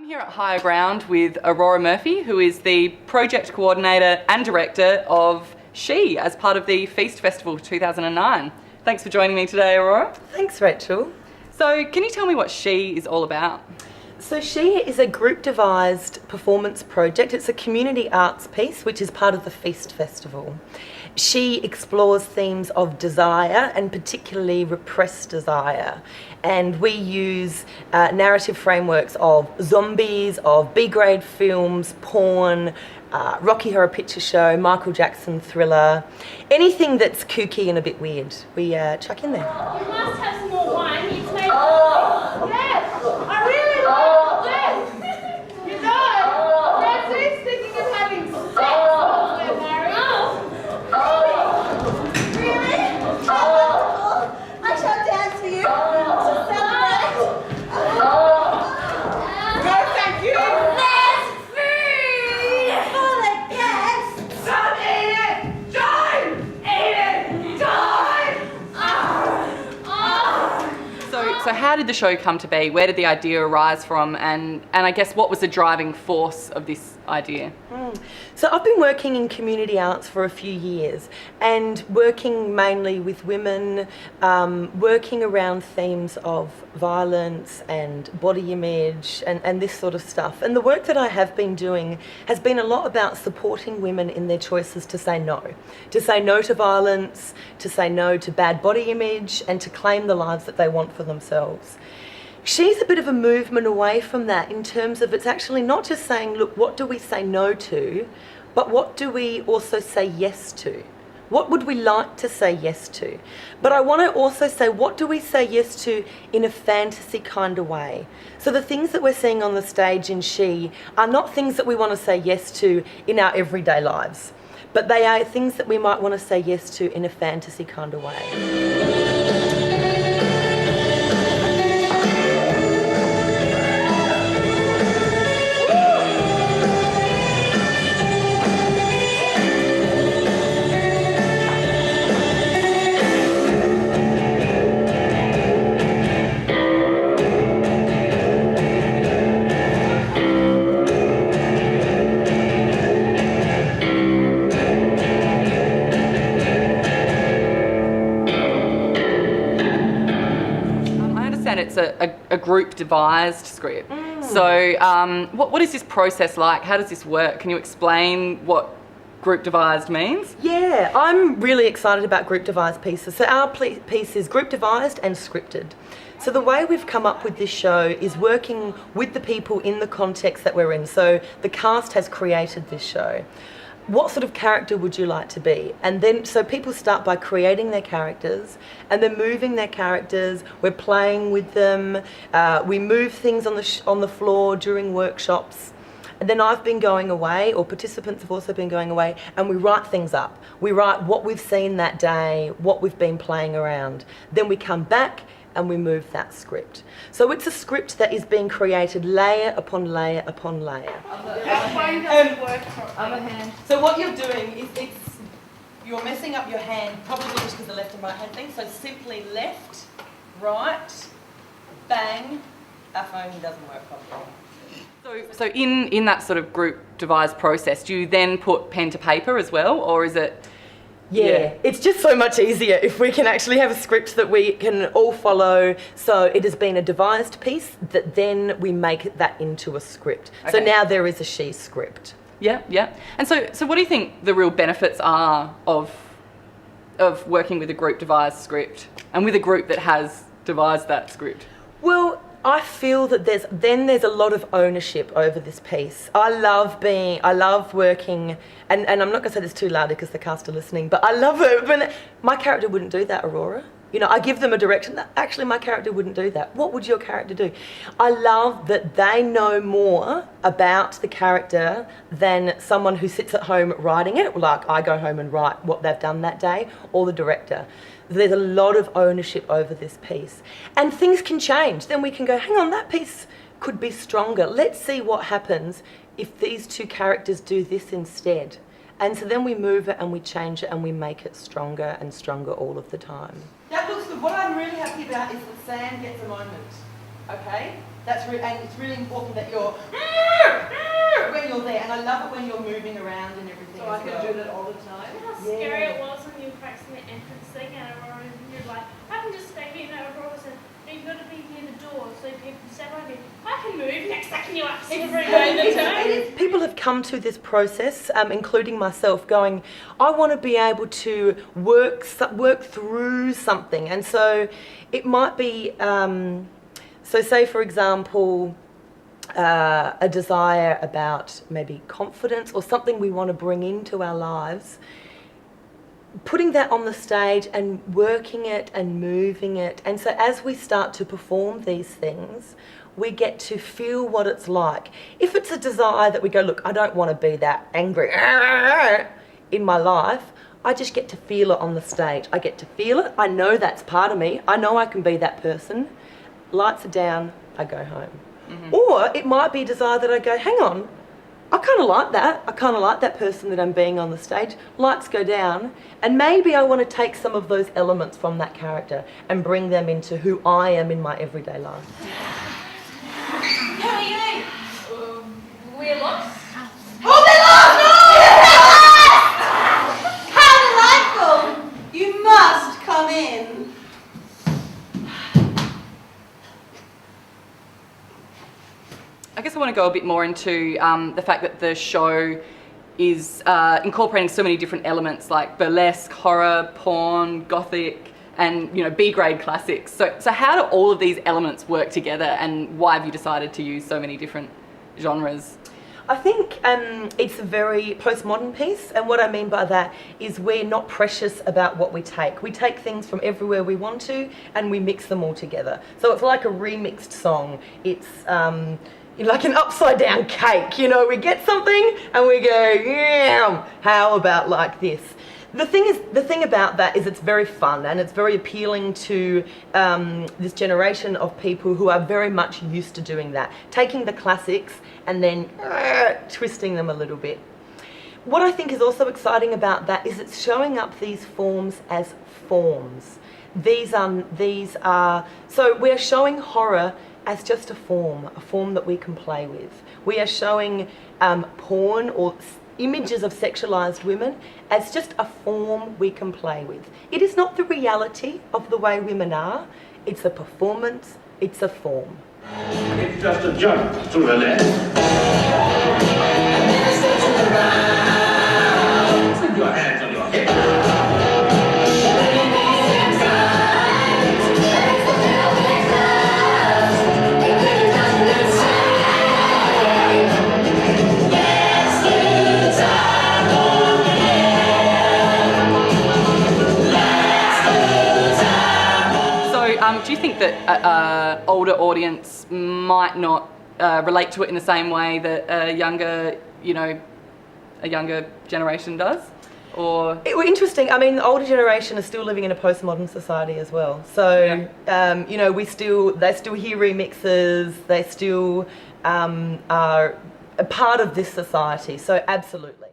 here at Higher Ground with Aurora Murphy, who is the project coordinator and director of She as part of the Feast Festival 2009. Thanks for joining me today, Aurora. Thanks, Rachel. So can you tell me what She is all about? So She is a group-devised performance project. It's a community arts piece which is part of the Feast Festival. She explores themes of desire and particularly repressed desire. And we use narrative frameworks of zombies, of B-grade films, porn, Rocky Horror Picture Show, Michael Jackson thriller, anything that's kooky and a bit weird. We chuck in there. You must have some more wine. It's made of yes, I really like this. You know, Nancy's thinking of having sex while we're married. Really? Oh, I shall dance for you to celebrate. No, thank you. There's food for the guests. Don't eat it. Don't eat it. Don't. So how did the show come to be? Where did the idea arise from? And I guess what was the driving force of this idea? So I've been working in community arts for a few years and working mainly with women, working around themes of violence and body image and this sort of stuff. And the work that I have been doing has been a lot about supporting women in their choices to say no to violence, to say no to bad body image, and to claim the lives that they want for themselves. She's a bit of a movement away from that in terms of it's actually not just saying, look, what do we say no to, but what do we also say yes to? What would we like to say yes to? But I want to also say, what do we say yes to in a fantasy kind of way? So the things that we're seeing on the stage in She are not things that we want to say yes to in our everyday lives, but they are things that we might want to say yes to in a fantasy kind of way. It's a group devised script. So what is this process like? How does this work? Can you explain what group devised means? Yeah, I'm really excited about group devised pieces. So our piece is group devised and scripted. So the way we've come up with this show is working with the people in the context that we're in. So the cast has created this show. What sort of character would you like to be? And then, so people start by creating their characters and then moving their characters. We're playing with them. We move things on the floor during workshops. And then I've been going away, or participants have also been going away, and we write things up. We write what we've seen that day, what we've been playing around. Then we come back and we move that script. So it's a script that is being created layer upon layer upon layer. So what you're doing is you're messing up your hand, probably just with the left and right hand thing. So simply left, right, bang. Our phone doesn't work properly. So in that sort of group devised process, do you then put pen to paper as well, or is it? Yeah, it's just so much easier if we can actually have a script that we can all follow. So it has been a devised piece that then we make that into a script. Okay. So now there is a She script. Yeah. And so what do you think the real benefits are of working with a group devised script and with a group that has devised that script? Well, I feel that there's a lot of ownership over this piece. I love working, and I'm not going to say this too loud because the cast are listening, but I love it. But my character wouldn't do that, Aurora. You know, I give them a direction. Actually, my character wouldn't do that. What would your character do? I love that they know more about the character than someone who sits at home writing it, like I go home and write what they've done that day, or the director. There's a lot of ownership over this piece. And things can change. Then we can go, hang on, that piece could be stronger. Let's see what happens if these two characters do this instead. And so then we move it and we change it and we make it stronger and stronger all of the time. That looks good. What I'm really happy about is that Sam gets a moment. Okay? And it's really important that you're love it when you're moving around and everything. So I can do that all the time. You know how scary it was when you were practicing the entrance thing and Aurora, you're like, I can just stay here. And Aurora said, no, you've got to be near the door so people can step over you. I can move. Next second you're up silver in the toe. People have come to this process, including myself, going, I want to be able to work through something. And so it might be, so say for example, a desire about maybe confidence or something we want to bring into our lives, putting that on the stage and working it and moving it. And so as we start to perform these things, we get to feel what it's like. If it's a desire that we go, look, I don't want to be that angry in my life, I just get to feel it on the stage. I get to feel it. I know that's part of me. I know I can be that person. Lights are down, I go home. Mm-hmm. Or it might be a desire that I go, hang on, I kind of like that. I kind of like that person that I'm being on the stage. Lights go down, and maybe I want to take some of those elements from that character and bring them into who I am in my everyday life. How are you? We're lost. Oh, they're lost! Yes! How delightful! You must come in. I guess I want to go a bit more into the fact that the show is incorporating so many different elements like burlesque, horror, porn, gothic, and B-grade classics. So how do all of these elements work together, and why have you decided to use so many different genres? I think it's a very postmodern piece, and what I mean by that is we're not precious about what we take. We take things from everywhere we want to, and we mix them all together. So it's like a remixed song. It's like an upside down cake, we get something and we go, yeah, how about like this? The thing about that is it's very fun and it's very appealing to this generation of people who are very much used to doing that, taking the classics and then twisting them a little bit. What I think is also exciting about that is it's showing up these forms as forms. These are so we're showing horror as just a form that we can play with. We are showing porn or images of sexualized women as just a form we can play with. It is not the reality of the way women are. It's a performance, it's a form. It's just a jump to the left. Put your hands on your head. Do you think that an older audience might not relate to it in the same way that a younger generation does? Or Interesting. I mean, the older generation is still living in a postmodern society as well. So, yeah. They still hear remixes. They still are a part of this society. So, absolutely.